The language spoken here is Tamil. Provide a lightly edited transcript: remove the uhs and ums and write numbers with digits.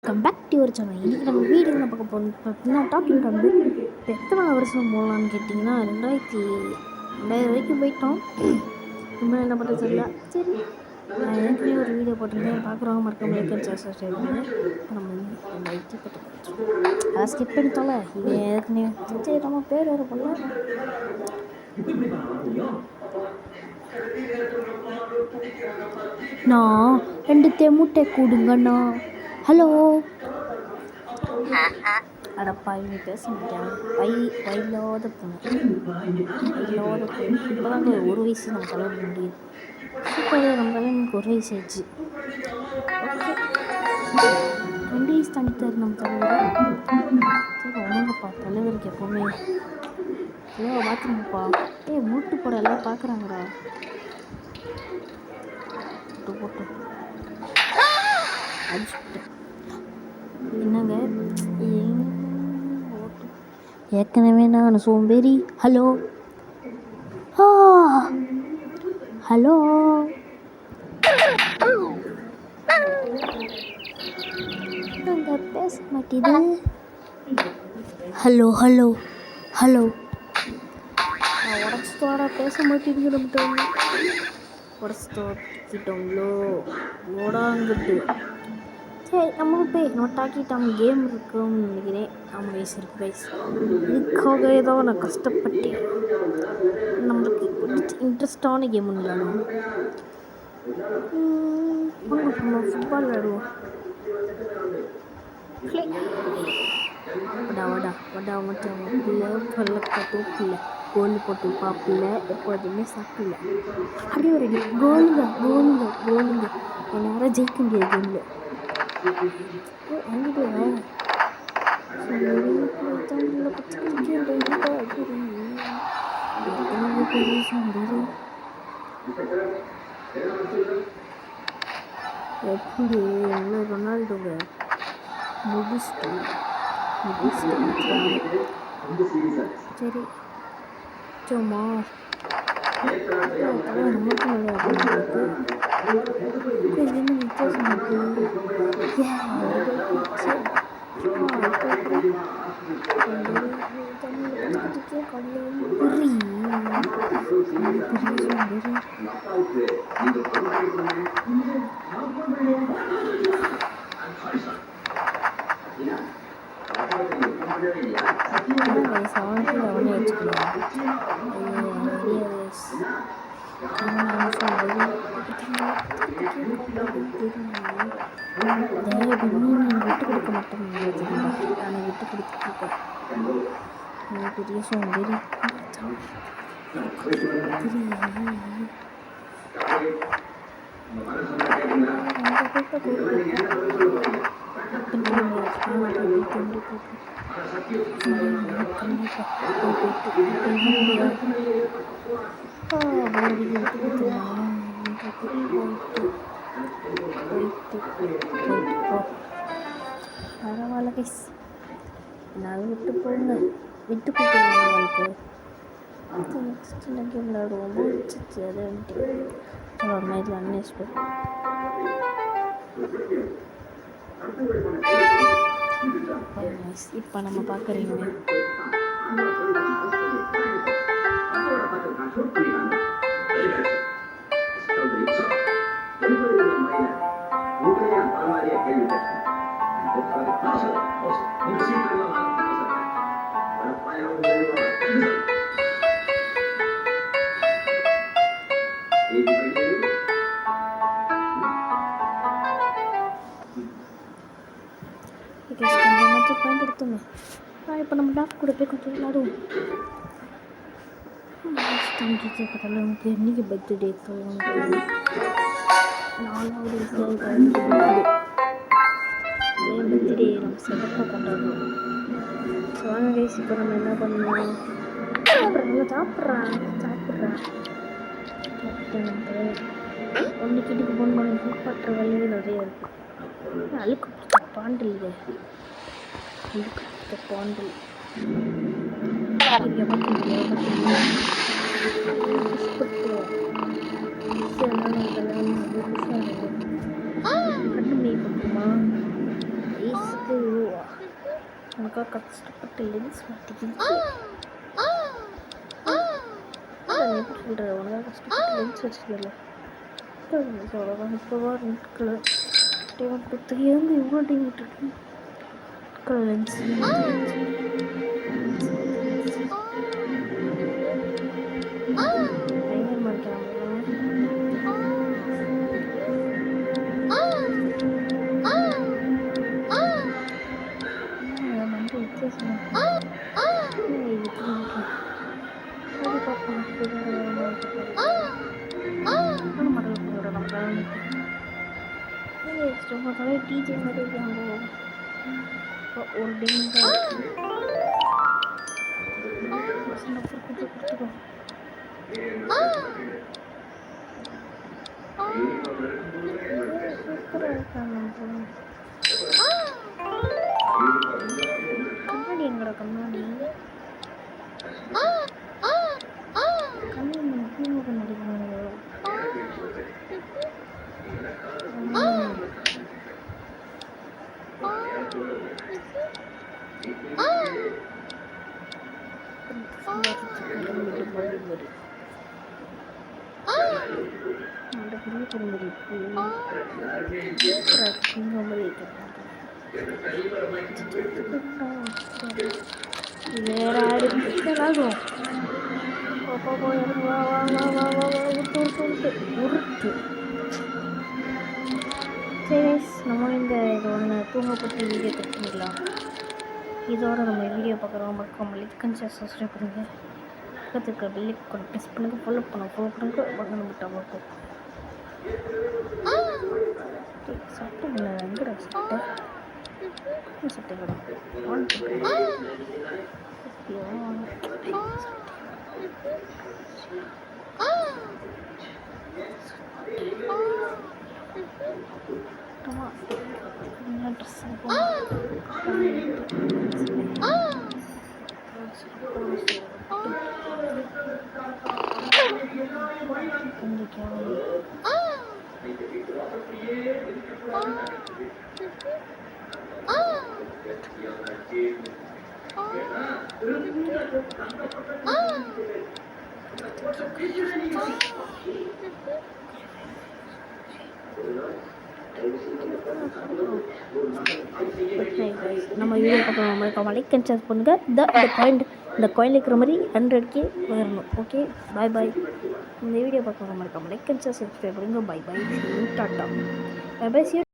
Welcome back to your channel. இன்றைக்கி நம்ம வீடியோ என்ன பார்க்க போகணும் அப்படின்னா டாக்கிங் வந்து இப்போ எத்தனை வருஷம் போகலான்னு கேட்டிங்கன்னா 2000 வரைக்கும் போயிட்டோம். இன்னும் என்ன பண்ணுறது தெரியல. சரி, நான் ஏற்கனவே ஒரு வீடியோ போட்டிருந்தேன், பார்க்குறவங்க மறக்காம லைக் அண்ட் சப்ஸ்கிரைப் பண்ணுங்க. இப்போ நம்ம வந்து அதை ஸ்கிப் பண்ணிட்டோம்ல, இது ஏற்கனவே சரி நம்ம பேர் வேறு பண்ணல. நான் 2 மூட்டை கூடுங்கண்ணா. ஹலோ அடப்பா, இவங்க பேச மாட்டாங்க. வயலாத பொண்ணு இப்போ தாங்க 1 வயசு நம்ம தலைவர் முடியுது. சூப்பர், நம்ம தலைவனுக்கு 1 வயசு ஆயிடுச்சு. ஓகே, 2 வயசு தாண்டிட்டார் நம்ம தலைவர். சரி ஒன்றுங்கப்பா, தலைவருக்கு எப்போவுமே ஹலோ பார்த்துருங்கப்பா. மூட்டு போட எல்லாம் பார்க்குறாங்கடா. போட்டு அடிச்சுட்டேன். என்னங்க ஏற்கனவே நான் சோம்பேறி. ஹலோ ஹலோ நாங்க பேச மாட்டேது. ஹலோ ஹலோ ஹலோ உடச்சிட்டோட பேச மாட்டேங்குது. நம்ம உடச்சிட்டோங்களோ ஓடாங்கிட்டு. சரி நம்ம போய் நோட்டாக்கிட்டாம கேம் இருக்குன்னு நினைக்கிறேன். 5 வயசு இருக்குது கைஸ். இதுக்காக ஏதோ நான் கஷ்டப்பட்டேன். நம்மளுக்கு இன்ட்ரெஸ்டான கேம் ஒன்று விளையாடுவோம். நம்ம ஃபுட்பால் விளையாடுவோம். வடா மச்சான் பிள்ளை பல்லக்கட்டு பிள்ளை கோல் போட்டு பாப்பில்ல, எப்போதுமே சாப்பிடல. அப்படியே ஒரு கோலுங்க நேரம் ஜெயிக்க முடியாது கேமில். எங்கிட்ட எப்படி என்ன ரொனால்டோங்க முடிச்சுட்டு சரி சும்மா நமக்கு என்ன வித்தியாசம் விட்டு கொடுக்க மாட்டேன். நான் விட்டு கொடுத்துருக்கேன். பெரிய சோம்பேறி. பரவாயில்ல கைஸ், என்னால் விட்டு போங்க, விட்டு போட்டுருங்க. உங்களுக்கு நெக்ஸ்ட் என்ன கேம் விளையாடுவோம்? முடிச்சிச்சு அதை வந்துட்டு ஒரு மாதிரி அன்எக்ஸ்பெக்ட். இப்போ நம்ம பார்க்குறீங்க பயன்படுத்துங்க. இப்போ நம்ம டாக்டர் கூட போய் கொஞ்சம் விளையாடுவோம். நமக்கு என்னைக்கு பர்த்டே? 4வது வயசுல என் பர்த்டே நம்ம சிறப்பாக கொண்டாடுவோம். வாங்க கைஸ், இப்போ நம்ம என்ன பண்ணுவோம்? சாப்பிட்றேன் ஒன்று கிட்டுக்கு போகணும். குளிப்பாட்டுற வேலையும் நிறைய இருக்குது. அழுக்கு பிடிச்ச பாண்டில் கண்டுபிடி பார்ப்போமா? உனக்காக கஷ்டப்பட்டு லென்ஸ் மாட்டிக்கிச்சு. எப்படி சொல்கிற, உனக்காக கஷ்டப்பட்டு லென்ஸ் வச்சுக்கல. அவ்வளோதான். இப்போவா ரெட் கலர் டேவன் தெரியாமல் எவ்வளோ டைம் விட்டுருக்கு. கலர் லென்ஸ் பயங்கரமாக இருக்கிறாங்க. வந்து வித்தியாசம் டிஜே மாதிரி இருக்காங்க. ஒரு டைம் கொடுத்துக்கோ. சூப்பராக இருக்காங்க. கண்ணாடி எங்கடா கண்ணாடி? கண்ணாடி வேற ஆடு பிடிக்காதாகும். உருட்டு. சரி, நம்ம இந்த இது ஒன்று தூங்கப்பட்டு வீடியோ கட் பண்ணிக்கலாம். இதோட நம்ம வீடியோ பார்க்குறோம். மறக்காம லைக் அண்ட் ஷேர் சப்ஸ்கிரைப் பண்ணுங்கள். பக்கத்தில் இருக்கிற பெல் ஐகானை ப்ரெஸ் பண்ணுங்கள். ஃபாலோ பண்ணுங்கள். பட்டன் விட்டால் பார்ப்போம். சட்டை இல்லை, எங்கடா சட்டை? சட்டை கடை ஆன் ட்ரெஸ் நம்ம வீடியோ பார்க்கலாம். மறக்காம லைக் அண்ட் ஷேர் பண்ணுங்கள். இந்த காயின் இருக்கிற மாதிரி 100K வரணும். ஓகே, பாய் பாய். இந்த வீடியோ பார்க்கலாம். மறக்காம லைக் அண்ட் ஷேர் சப்ஸ்கிரைப் பண்ணுங்கள். பாய் பாய். டாட்டா. பாய் பாய்.